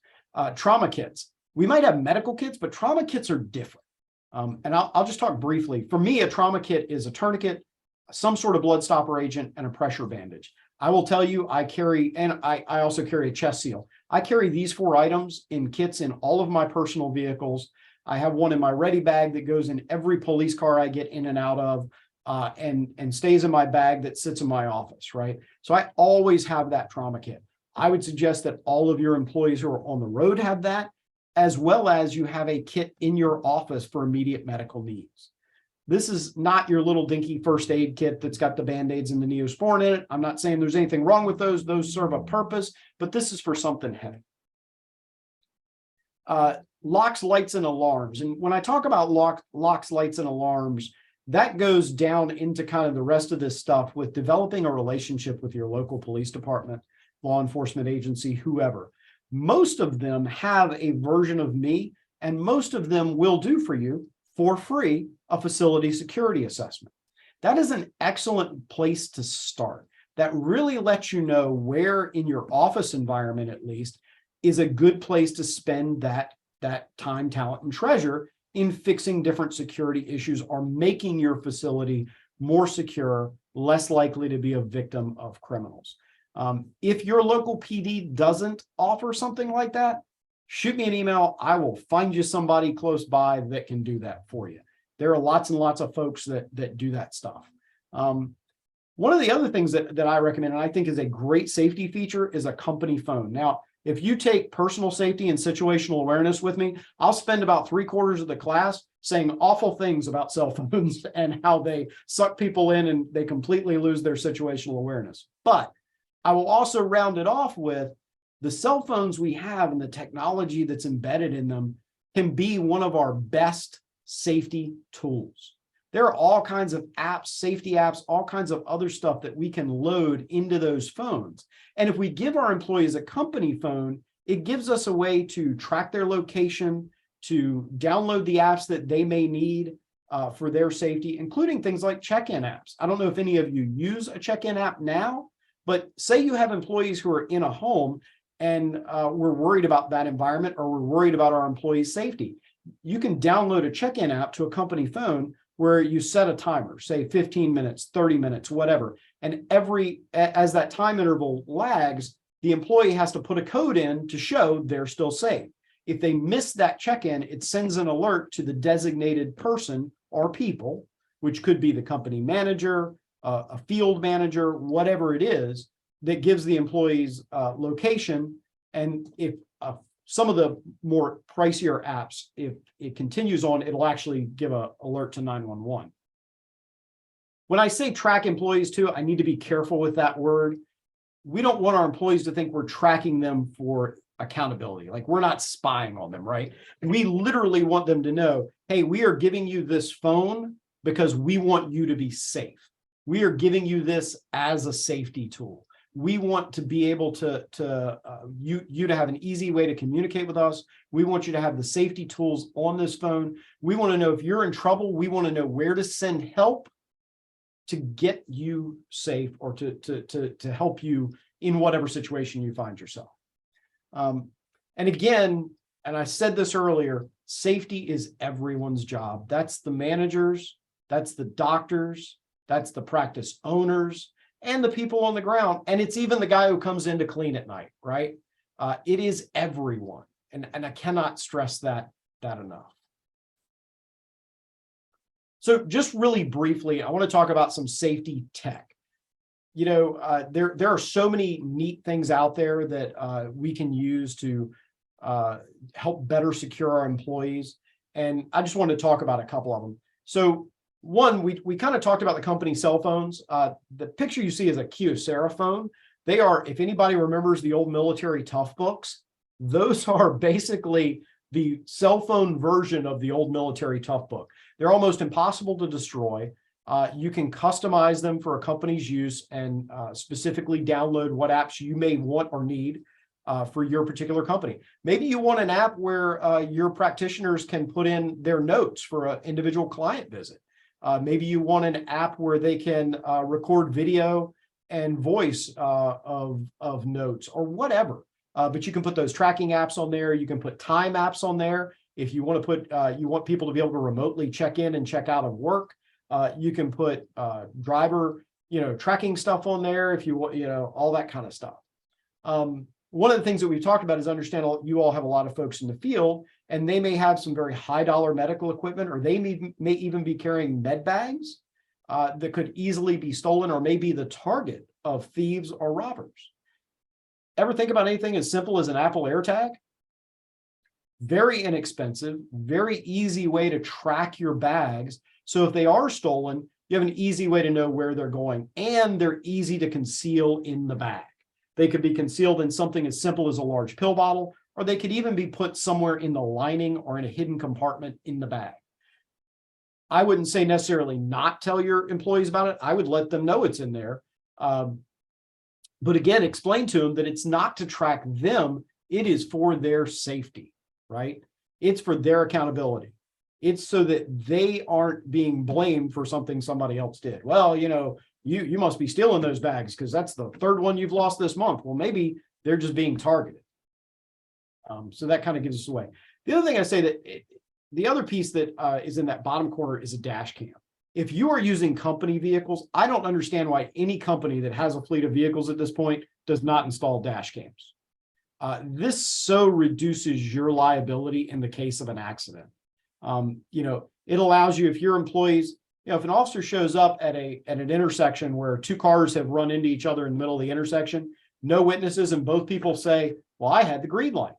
Trauma kits. We might have medical kits, but trauma kits are different. And I'll just talk briefly. For me, a trauma kit is a tourniquet, some sort of blood stopper agent, and a pressure bandage. I will tell you, I carry, and I also carry a chest seal. I carry these 4 items in kits in all of my personal vehicles. I have one in my ready bag that goes in every police car I get in and out of, and stays in my bag that sits in my office, right? So I always have that trauma kit. I would suggest that all of your employees who are on the road have that, as well as you have a kit in your office for immediate medical needs. This is not your little dinky first aid kit that's got the Band-Aids and the Neosporin in it. I'm not saying there's anything wrong with those. Those serve a purpose, but this is for something heavy. Locks, lights, and alarms. And when I talk about locks, lights, and alarms, that goes down into kind of the rest of this stuff with developing a relationship with your local police department, law enforcement agency, whoever. Most of them have a version of me, and most of them will do for you for free a facility security assessment. That is an excellent place to start. That really lets you know where in your office environment, at least, is a good place to spend that time, talent, and treasure in fixing different security issues or making your facility more secure, less likely to be a victim of criminals. If your local PD doesn't offer something like that, shoot me an email. I will find you somebody close by that can do that for you. There are lots and lots of folks that do that stuff. One of the other things that I recommend, and I think is a great safety feature, is a company phone. Now, if you take personal safety and situational awareness with me, I'll spend about 3/4 of the class saying awful things about cell phones and how they suck people in and they completely lose their situational awareness. But I will also round it off with the cell phones we have and the technology that's embedded in them can be one of our best safety tools. There are all kinds of apps, safety apps, all kinds of other stuff that we can load into those phones. And if we give our employees a company phone, it gives us a way to track their location, to download the apps that they may need for their safety, including things like check-in apps. I don't know if any of you use a check-in app now, but say you have employees who are in a home and we're worried about that environment, or we're worried about our employees' safety. You can download a check-in app to a company phone where you set a timer, say 15 minutes, 30 minutes, whatever. And as that time interval lags, the employee has to put a code in to show they're still safe. If they miss that check-in, it sends an alert to the designated person or people, which could be the company manager, a field manager, whatever it is, that gives the employees location. And if some of the more pricier apps, if it continues on, it'll actually give an alert to 911. When I say track employees too, I need to be careful with that word. We don't want our employees to think we're tracking them for accountability. Like, we're not spying on them, right? We literally want them to know, hey, we are giving you this phone because we want you to be safe. We are giving you this as a safety tool. We want to be able to have an easy way to communicate with us. We want you to have the safety tools on this phone. We want to know if you're in trouble. We want to know where to send help to get you safe, or to help you in whatever situation you find yourself. And again, and I said this earlier, safety is everyone's job. That's the managers, that's the doctors, that's the practice owners, and the people on the ground. And it's even the guy who comes in to clean at night, right? It is everyone. And I cannot stress that enough. So just really briefly, I want to talk about some safety tech. You know, there are so many neat things out there that we can use to help better secure our employees. And I just wanted to talk about a couple of them. So one, we kind of talked about the company cell phones. The picture you see is a Kyocera phone. They are, if anybody remembers the old military tough books, those are basically the cell phone version of the old military tough book. They're almost impossible to destroy. You can customize them for a company's use and specifically download what apps you may want or need for your particular company. Maybe you want an app where your practitioners can put in their notes for an individual client visit. Maybe you want an app where they can record video and voice of notes or whatever. But you can put those tracking apps on there. You can put time apps on there. If you want to put, you want people to be able to remotely check in and check out of work. You can put driver tracking stuff on there if you want, all that kind of stuff. One of the things that we've talked about is understand you all have a lot of folks in the field, and they may have some very high dollar medical equipment, or they may even be carrying med bags that could easily be stolen or may be the target of thieves or robbers. Ever think about anything as simple as an Apple AirTag? Very inexpensive, very easy way to track your bags. So if they are stolen, you have an easy way to know where they're going, and they're easy to conceal in the bag. They could be concealed in something as simple as a large pill bottle, or they could even be put somewhere in the lining or in a hidden compartment in the bag. I wouldn't say necessarily not tell your employees about it. I would let them know it's in there. But again, explain to them that it's not to track them. It is for their safety, right? It's for their accountability. It's so that they aren't being blamed for something somebody else did. Well, you must be stealing those bags because that's the third one you've lost this month. Well, maybe they're just being targeted. So that kind of gives us away. The other thing I say that the other piece that is in that bottom corner is a dash cam. If you are using company vehicles, I don't understand why any company that has a fleet of vehicles at this point does not install dash cams. This so reduces your liability in the case of an accident. It allows you, if your employees, if an officer shows up at an intersection where two cars have run into each other in the middle of the intersection, no witnesses, and both people say, well, I had the green light,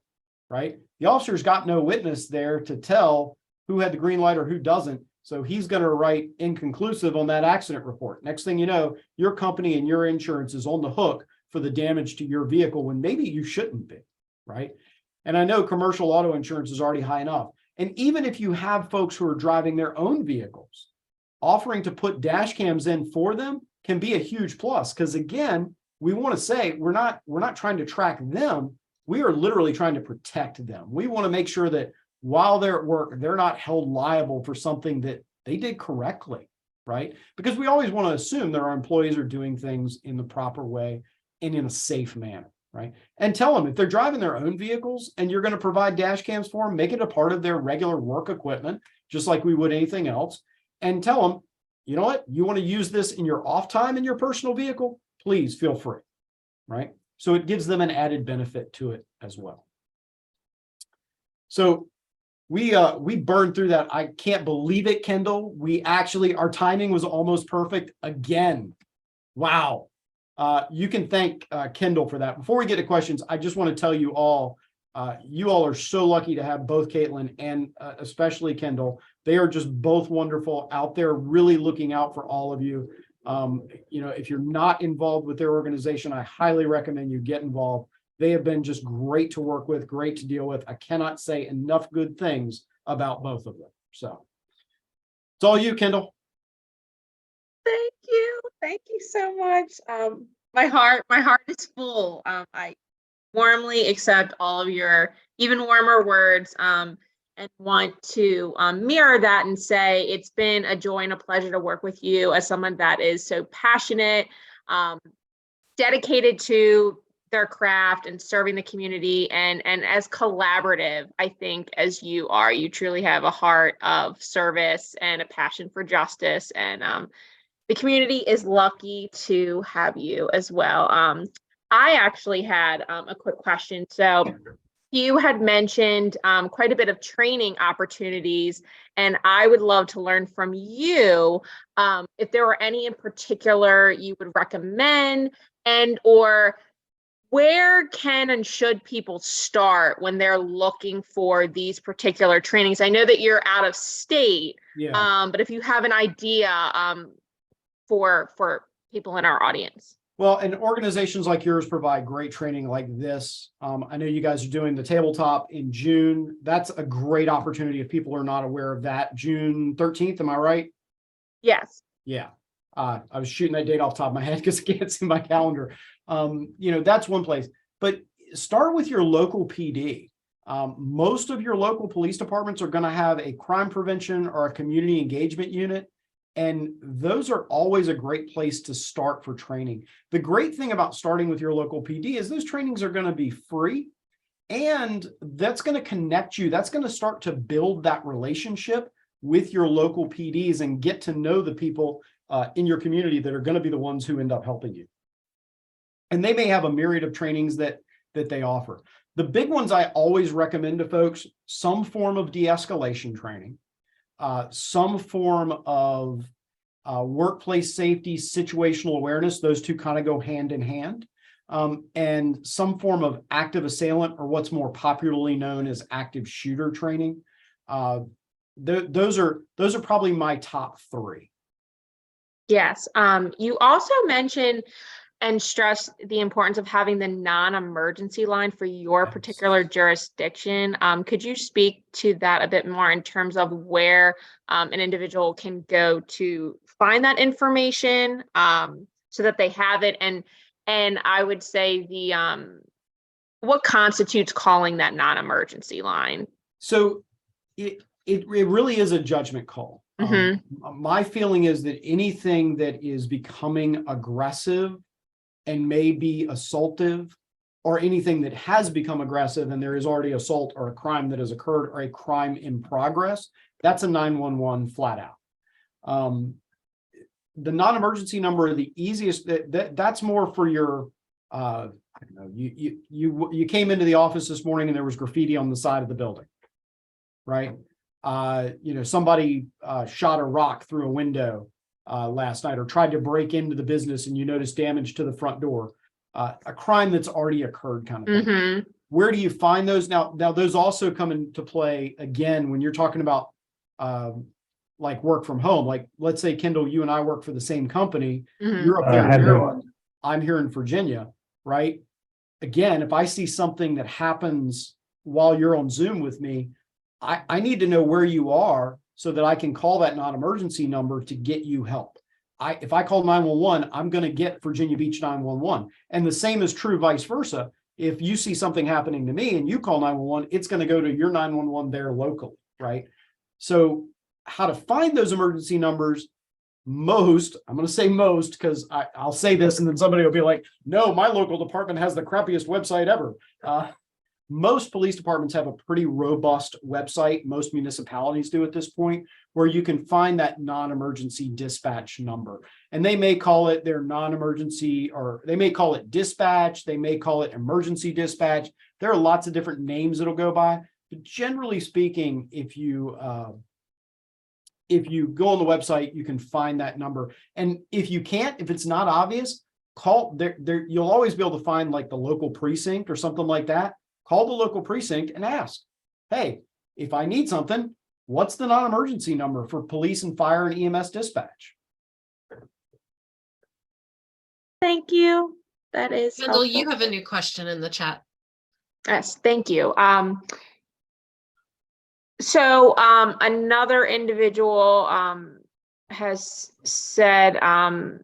right? The officer's got no witness there to tell who had the green light or who doesn't. So he's going to write inconclusive on that accident report. Next thing you know, your company and your insurance is on the hook for the damage to your vehicle when maybe you shouldn't be, right? And I know commercial auto insurance is already high enough. And even if you have folks who are driving their own vehicles, offering to put dash cams in for them can be a huge plus. Because again, we want to say we're not trying to track them. We are literally trying to protect them. We want to make sure that while they're at work, they're not held liable for something that they did correctly, right? Because we always want to assume that our employees are doing things in the proper way and in a safe manner, right? And tell them if they're driving their own vehicles and you're going to provide dash cams for them, make it a part of their regular work equipment, just like we would anything else. And tell them, you know what, you want to use this in your off time in your personal vehicle, please feel free, right? So it gives them an added benefit to it as well. So we burned through that. I can't believe it, Kendall. Our timing was almost perfect again. Wow. You can thank Kendall for that. Before we get to questions, I just want to tell you all are so lucky to have both Caitlin and especially Kendall. They are just both wonderful out there, really looking out for all of you. If you're not involved with their organization, I highly recommend you get involved. They have been just great to work with, great to deal with. I cannot say enough good things about both of them. So it's all you, Kendall. Thank you. Thank you so much. My heart is full. I warmly accept all of your even warmer words, and want to mirror that and say it's been a joy and a pleasure to work with you as someone that is so passionate, dedicated to their craft and serving the community, and as collaborative, I think, as you are. You truly have a heart of service and a passion for justice, and the community is lucky to have you as well. I actually had a quick question. So you had mentioned quite a bit of training opportunities, and I would love to learn from you if there were any in particular you would recommend, and or where can and should people start when they're looking for these particular trainings? I know that you're out of state, but if you have an idea for people in our audience. Well, and organizations like yours provide great training like this. I know you guys are doing the tabletop in June. That's a great opportunity if people are not aware of that. June 13th, am I right? Yes. Yeah. I was shooting that date off the top of my head because I can't see my calendar. That's one place. But start with your local PD. Most of your local police departments are going to have a crime prevention or a community engagement unit. And those are always a great place to start for training. The great thing about starting with your local PD is those trainings are going to be free, and that's going to connect you. That's going to start to build that relationship with your local PDs and get to know the people in your community that are going to be the ones who end up helping you. And they may have a myriad of trainings that they offer. The big ones I always recommend to folks, some form of de-escalation training, some form of workplace safety, situational awareness. Those two kind of go hand in hand. And some form of active assailant, or what's more popularly known as active shooter training. Those are probably my top three. Yes. You also mentioned and stress the importance of having the non-emergency line for your particular jurisdiction. Could you speak to that a bit more in terms of where an individual can go to find that information so that they have it? And I would say what constitutes calling that non-emergency line? So it really is a judgment call. My feeling is that anything that is becoming aggressive and may be assaultive, or anything that has become aggressive and there is already assault or a crime that has occurred or a crime in progress, that's a 911 flat out. The non-emergency number, the easiest, that's more for your, I don't know, you came into the office this morning and there was graffiti on the side of the building, right? Somebody shot a rock through a window last night, or tried to break into the business and you notice damage to the front door, a crime that's already occurred kind of thing. Where do you find those? Now those also come into play again when you're talking about like work from home. Like, let's say, Kendall, you and I work for the same company. You're up there in Maryland, I'm here in Virginia, right? Again, if I see something that happens while you're on Zoom with me, I need to know where you are so that I can call that non-emergency number to get you help. If I call 911, I'm going to get Virginia Beach 911. And the same is true vice versa. If you see something happening to me and you call 911, it's going to go to your 911 there locally, right? So how to find those emergency numbers, I'm going to say most, because I'll say this and then somebody will be like, no, my local department has the crappiest website ever. Most police departments have a pretty robust website. Most municipalities do at this point, where you can find that non-emergency dispatch number. And they may call it their non-emergency, or they may call it dispatch. They may call it emergency dispatch. There are lots of different names it'll go by. But generally speaking, if you go on the website, you can find that number. And if you can't, if it's not obvious, call there. You'll always be able to find like the local precinct or something like that. Call the local precinct and ask, hey, if I need something, what's the non-emergency number for police and fire and EMS dispatch? Thank you. That is Kendall, you have a new question in the chat. Yes, thank you. So another individual has said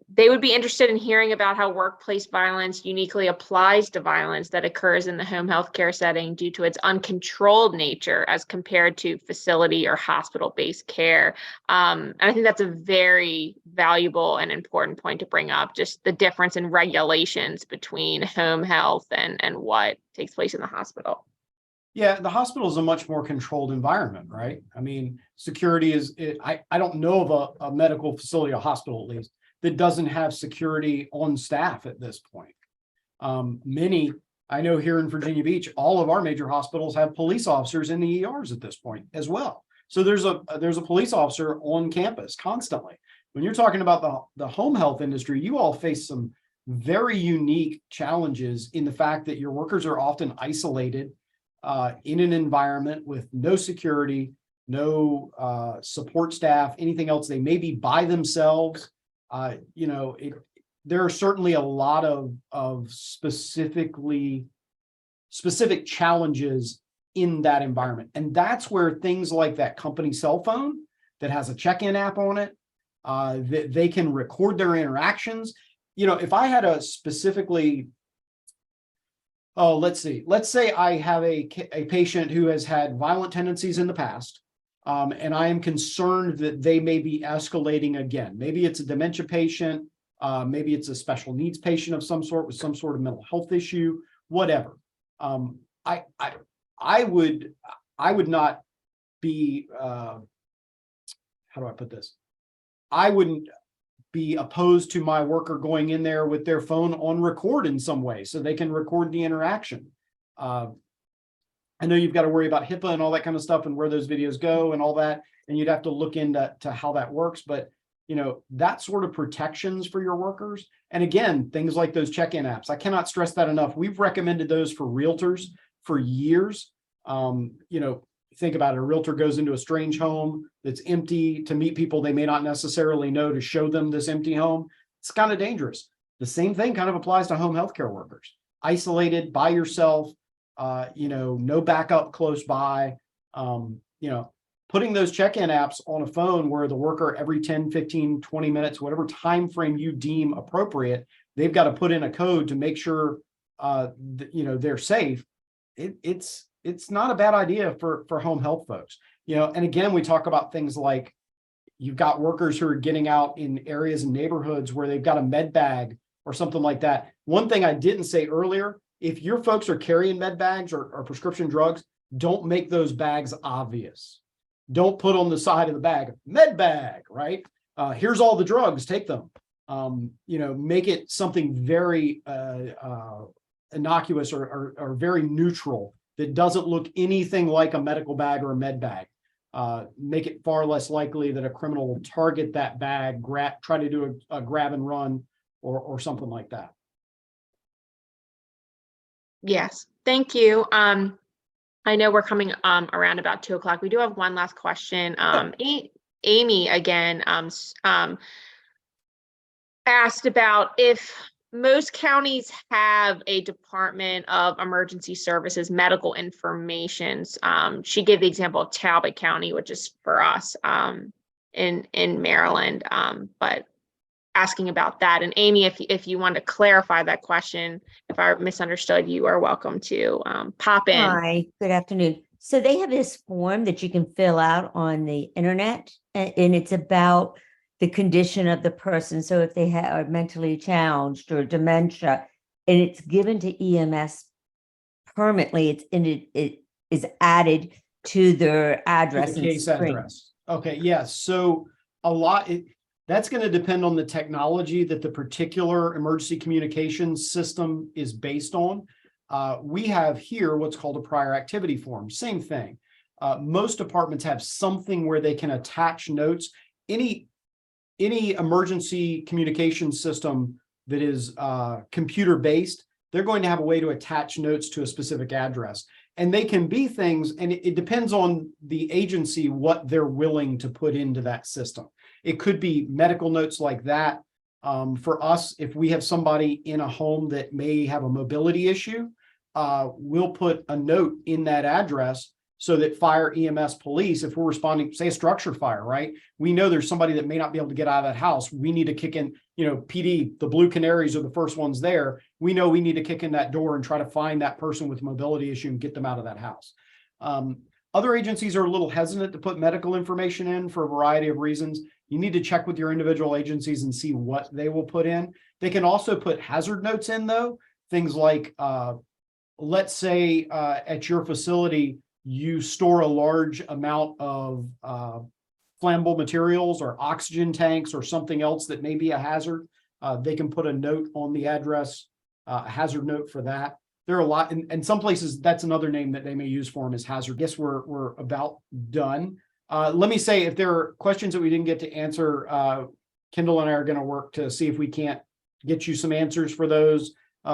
they would be interested in hearing about how workplace violence uniquely applies to violence that occurs in the home health care setting due to its uncontrolled nature as compared to facility or hospital-based care. And I think that's a very valuable and important point to bring up, just the difference in regulations between home health and what takes place in the hospital. Yeah, the hospital is a much more controlled environment, right? I mean, security is, I don't know of a medical facility, a hospital at least, that doesn't have security on staff at this point. Many, I know here in Virginia Beach, all of our major hospitals have police officers in the ERs at this point as well. So there's a police officer on campus constantly. When you're talking about the home health industry, you all face some very unique challenges in the fact that your workers are often isolated in an environment with no security, no support staff, anything else. They may be by themselves. There are certainly a lot of specific challenges in that environment. And that's where things like that company cell phone that has a check-in app on it, that they can record their interactions. If I had a specifically, let's say I have a patient who has had violent tendencies in the past, and I am concerned that they may be escalating again. Maybe it's a dementia patient, maybe it's a special needs patient of some sort with some sort of mental health issue, whatever. I would not be, how do I put this? I wouldn't be opposed to my worker going in there with their phone on record in some way so they can record the interaction. I know you've got to worry about HIPAA and all that kind of stuff and where those videos go and all that, and you'd have to look into how that works. But that sort of protections for your workers. And again, things like those check-in apps. I cannot stress that enough. We've recommended those for realtors for years. Think about it. A realtor goes into a strange home that's empty to meet people they may not necessarily know, to show them this empty home. It's kind of dangerous. The same thing kind of applies to home healthcare workers. Isolated, by yourself, no backup close by, putting those check-in apps on a phone where the worker every 10, 15, 20 minutes, whatever time frame you deem appropriate, they've got to put in a code to make sure they're safe. It's not a bad idea for home health folks. And again, we talk about things like you've got workers who are getting out in areas and neighborhoods where they've got a med bag or something like that. One thing I didn't say earlier, if your folks are carrying med bags or prescription drugs, don't make those bags obvious. Don't put on the side of the bag, med bag, right? Here's all the drugs, take them. Make it something very innocuous or very neutral that doesn't look anything like a medical bag or a med bag. Make it far less likely that a criminal will target that bag, try to do a grab and run or something like that. Yes, thank you. I know we're coming around about 2:00. We do have one last question. Amy again asked about if most counties have a Department of Emergency Services medical information. She gave the example of Talbot County, which is for us in Maryland, but asking about that. And Amy, if you want to clarify that question, if I misunderstood, you are welcome to pop in. Hi, good afternoon. So they have this form that you can fill out on the internet, and it's about the condition of the person. So if they are mentally challenged or dementia, and it's given to EMS permanently, it is added to their address. The case address. Okay, yes. So that's going to depend on the technology that the particular emergency communications system is based on. We have here what's called a prior activity form. Same thing. Most departments have something where they can attach notes. Any emergency communication system that is computer-based, they're going to have a way to attach notes to a specific address. And they can be things, and it depends on the agency what they're willing to put into that system. It could be medical notes like that. For us, if we have somebody in a home that may have a mobility issue, we'll put a note in that address so that fire, EMS, police, if we're responding, say a structure fire, right? We know there's somebody that may not be able to get out of that house. We need to kick in, PD, the Blue Canaries are the first ones there. We know we need to kick in that door and try to find that person with a mobility issue and get them out of that house. Other agencies are a little hesitant to put medical information in for a variety of reasons. You need to check with your individual agencies and see what they will put in. They can also put hazard notes in though. Things like, let's say at your facility, you store a large amount of flammable materials or oxygen tanks or something else that may be a hazard. They can put a note on the address, a hazard note for that. There are a lot, and some places that's another name that they may use for them is hazard. Guess we're about done. Let me say, if there are questions that we didn't get to answer, Kendall and I are going to work to see if we can't get you some answers for those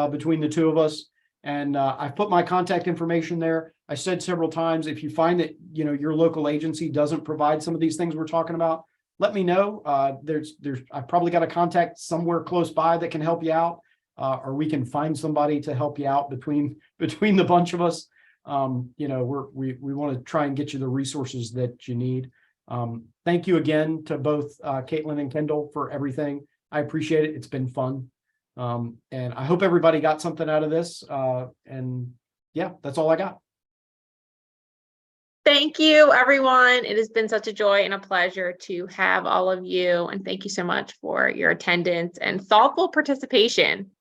between the two of us. And I've put my contact information there. I said several times, if you find that your local agency doesn't provide some of these things we're talking about, let me know. I've probably got a contact somewhere close by that can help you out, or we can find somebody to help you out between the bunch of us. We want to try and get you the resources that you need. Thank you again to both Caitlin and Kendall for everything. I appreciate it. It's been fun. And I hope everybody got something out of this. And yeah, that's all I got. Thank you, everyone. It has been such a joy and a pleasure to have all of you. And thank you so much for your attendance and thoughtful participation.